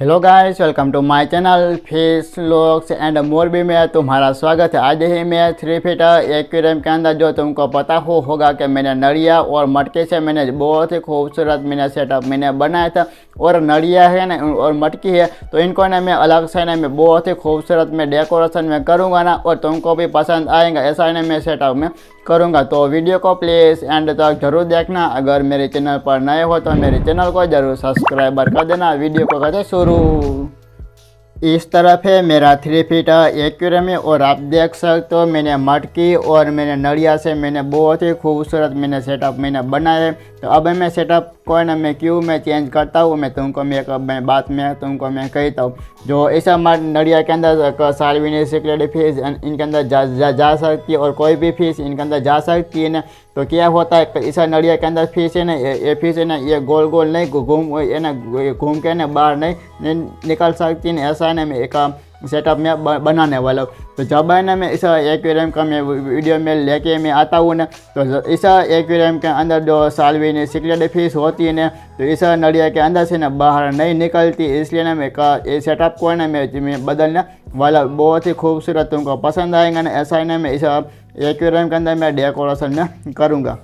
Hello guys, welcome to my channel fish logs and Morbi में तुम्हारा स्वागत है। आज ही मैं 3 फीट एक्वेरियम के अंदर जो तुमको पता होगा कि मैंने नड़िया और मटके से मैंने बहुत ही खूबसूरत सेटअप बनाया था। और नड़िया है ना और मटकी है तो इनको ना मैं अलग से ना मैं बहुत ही खूबसूरत डेकोरेशन में करूँगा ना, और तुमको भी पसंद आएगा ऐसा ना मैं सेटअप में करूँगा। तो वीडियो को प्लीज़ एंड तक जरूर देखना। अगर मेरे चैनल पर नए हो तो मेरे चैनल को जरूर सब्सक्राइबर कर देना। वीडियो को करते शुरू। इस तरफ है मेरा 3 फीट एक्वेरियम में, और आप देख सकते हो मैंने मटकी और मैंने नड़िया से मैंने बहुत ही खूबसूरत सेटअप बनाया है। तो अब मैं सेटअप को ना मैं क्यों मैं चेंज करता हूँ मैं तुमको मैं बात में तुमको मैं कहता हूँ। जो ऐसा नड़िया के अंदर सालविनी सिक्लेड फिश इनके अंदर जा सकती है, और कोई भी फिश इनके अंदर जा सकती है ना। तो क्या होता है ऐसा नड़िया के अंदर फिश है ना, ये फिश है ना ये गोल गोल नहीं घूम के ना बाहर नहीं निकल सकती ना, ऐसा ना मैं एक सेटअप में बनाने वाला हूँ। तो जब है ना मैं इस एक्वेरियम का मैं वीडियो में लेके मैं आता हूँ ना, तो इस एक्वेरियम के अंदर जो सालविनी सिक्लेड फिश होती है ना, तो इस नड़िया के अंदर से ना बाहर नहीं निकलती। इसलिए ना मैं ये सेटअप को ना मैं बदलने वाला बहुत ही खूबसूरत तुमको पसंद आएगा ना, ऐसा ही ना मैं इस एक्वेरियम के अंदर मैं डेकोरेशन में करूँगा।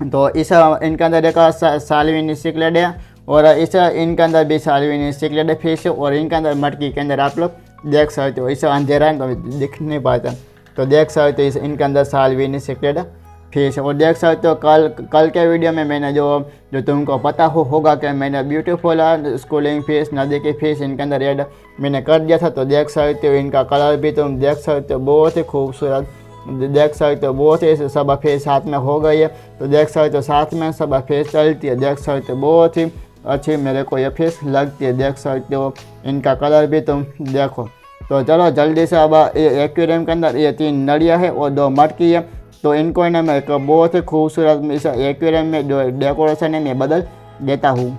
तो इस इनके अंदर एक सालविनी सिक्लेड है, और इस इनके अंदर भी सालविनी सिक्लेड फिश है, और इनके अंदर मटकी के अंदर आप लोग देख सकते हो। इस अंधेरा है तो दिख नहीं पाता, तो देख सकते हो इस इनके अंदर सालविनी सिक्लेड फिश। और देख सकते हो कल के वीडियो में मैंने जो तुमको पता होगा कि मैंने ब्यूटीफुल स्कूलिंग फिश नदी की फिश इनके अंदर ऐड मैंने कर दिया था। तो देख सकते हो इनका कलर भी तुम देख सकते हो बहुत ही खूबसूरत देख सकते हो, बहुत ही सब फेस साथ में हो गई है। तो देख सकते हो साथ में सब फेस चलती है, देख सकते हो बहुत ही अच्छी मेरे को ये फेस लगती है। देख सकते हो इनका कलर भी तुम देखो। तो चलो जल्दी से अब एक्वेरियम के अंदर ये 3 नड़िया है और 2 मटकी है, तो इनको ना मैं एक बहुत ही खूबसूरत इस एक्वेरियम में जो डेकोरेशन है मैं बदल देता हूँ।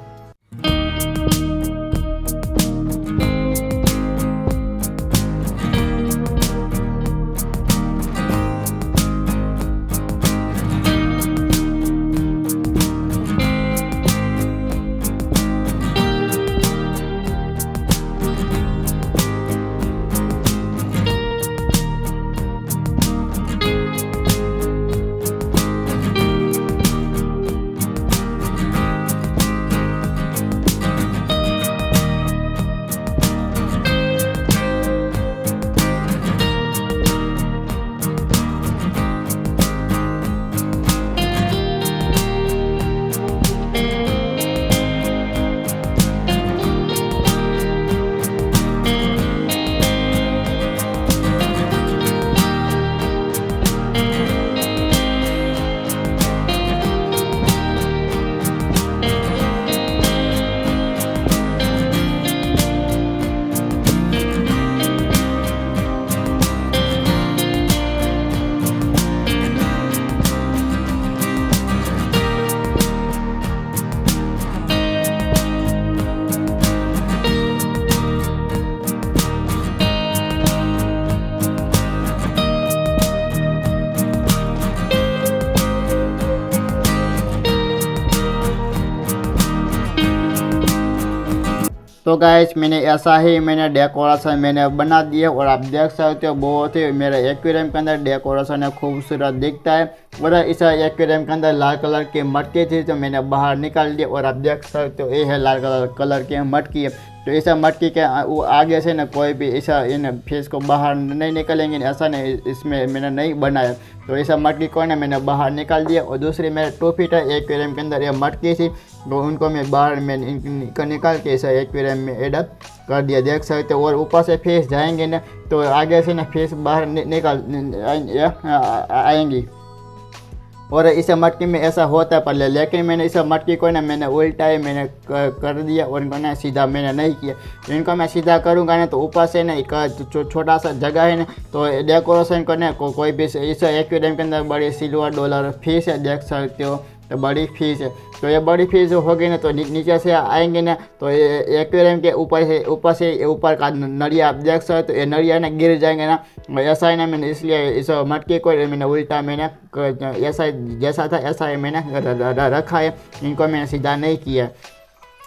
तो गाइस मैंने ऐसा ही डेकोरेशन बना दिया, और आप देख सकते हो बहुत ही मेरे एक्वेरियम के अंदर डेकोरेशन खूबसूरत दिखता है। और इस एक्वेरियम के अंदर लाल कलर की मटकी थी तो मैंने बाहर निकाल दिया, और आप देख सकते हो ये है लाल कलर की मटकी है। तो इस मटकी के आगे से ना कोई भी ऐसा इन फिश को बाहर नहीं निकलेंगे, ऐसा नहीं इसमें मैंने नहीं बनाया। तो इस मटकी को ना मैंने बाहर निकाल दिया, और दूसरी मेरे 2 फीट एक्वेरियम के अंदर ये मटकी थी तो उनको मैं बाहर में निकाल के इस एक्वेरियम में एडअप कर दिया, देख सकते हो। और ऊपर से फिश जाएंगे ना तो आगे से ना फिश बाहर निकल आएंगी। और इस मटकी में ऐसा होता है पहले, लेकिन मैंने इस मटकी को ना मैंने उल्टा ही कर दिया, और इनको ना सीधा मैंने नहीं किया। इनको मैं सीधा करूँगा ना तो ऊपर से ना एक छोटा सा जगह है ना, तो डेकोरेशन करने कोई भी इस एक्वेरियम के अंदर बड़ी सिल्वर डॉलर फिश है, देख सकते हो। तो बड़ी फिश है, तो ये बड़ी फिश होगी ना तो नीचे से आएंगे ना, तो ये एक्वेरियम के ऊपर का नड़िया आप देख सकते हो, तो ये नड़िया ना गिर जाएंगे ना। ऐसा ही ना मैंने इसलिए इस मटके को मैंने उल्टा ऐसा जैसा था ऐसा ही मैंने रखा है, इनको मैंने सीधा नहीं किया।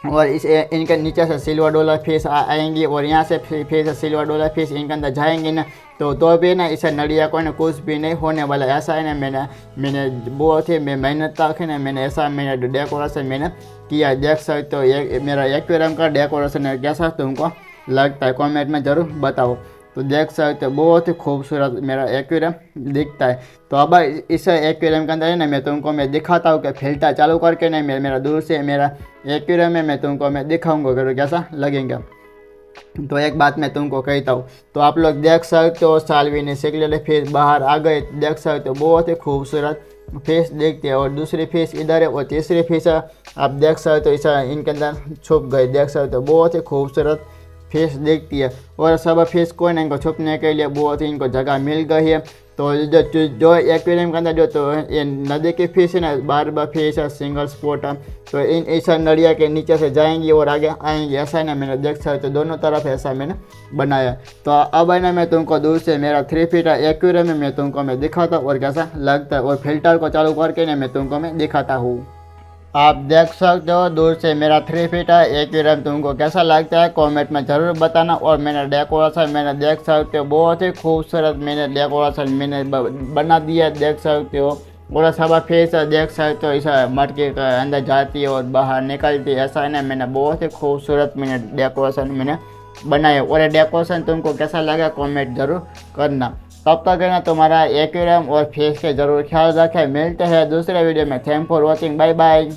और इस इनके नीचे से सिल्वर डॉलर फिश आएंगी और यहाँ से फिर सिल्वर डॉलर फिश इनके अंदर जाएंगी ना, तो भी ना इसे नड़िया को ना कुछ भी नहीं होने वाला। ऐसा है ना, मैंने बहुत ही मेहनत तक है ना, मैंने ऐसा मैंने डेकोरेशन मैंने किया। देख सकते हो ये मेरा एक्वेरियम का डेकोरेशन है, कैसा तुमको लगता है कमेंट में ज़रूर बताओ। तो देख सकते हो बहुत ही खूबसूरत मेरा एक्वेरियम दिखता है। तो अब इस एक्वेरियम के अंदर है ना मैं दिखाता हूँ कि फिल्टर चालू करके नहीं मेरा दूर से मेरा एक्वेरियम है मैं तुमको दिखाऊंगा कि कैसा लगेगा। तो एक बात मैं तुमको कहता हूँ, तो आप लोग देख सकते हो सालविनी सिकलेली फिश बाहर आ गए, देख सकते हो बहुत ही खूबसूरत फिश देखते हैं। और दूसरी फिश इधर है और तीसरी फिश आप देख सकते हो इस इनके अंदर छुप गए, देख सकते हो बहुत ही खूबसूरत फिश दिखती है। और सब फिश को ना इनको छुपने के लिए बहुत ही इनको जगह मिल गई है। तो जो एक्वेरियम के अंदर जो तो ये नदी की फिश है ना, बार फिश है, सिंगल स्पॉट है, तो इन इस नड़िया के नीचे से जाएंगी और आगे आएंगी। ऐसा है ना मैंने देख सकते दोनों तरफ ऐसा मैंने बनाया। तो अब है ना मैं तुमको दूर से मेरा 3 फीट एक्वेरियम में मैं तुमको दिखाता हूँ और कैसा लगता है। और फिल्टर को चालू करके ना मैं तुमको दिखाता हूँ। आप देख सकते हो दूर से मेरा 3 फीट एक्वेरियम तुमको कैसा लगता है कमेंट में ज़रूर बताना। और मैंने डेकोरेशन मैंने देख सकते हो बहुत ही खूबसूरत मैंने डेकोरेशन मैंने बना दिया, देख सकते हो। और सब फेस देख सकते हो इस मटके के अंदर जाती है और बाहर निकलती है। ऐसा है ना मैंने बहुत ही खूबसूरत मैंने डेकोरेशन मैंने बनाया। और ये डेकोरेशन तुमको कैसा लगा कमेंट ज़रूर करना। तब तक है ना तुम्हारा एक्वेरियम और फेस के ज़रूर ख्याल रखें। मिलते हैं दूसरे वीडियो में। Thank for watching, bye bye.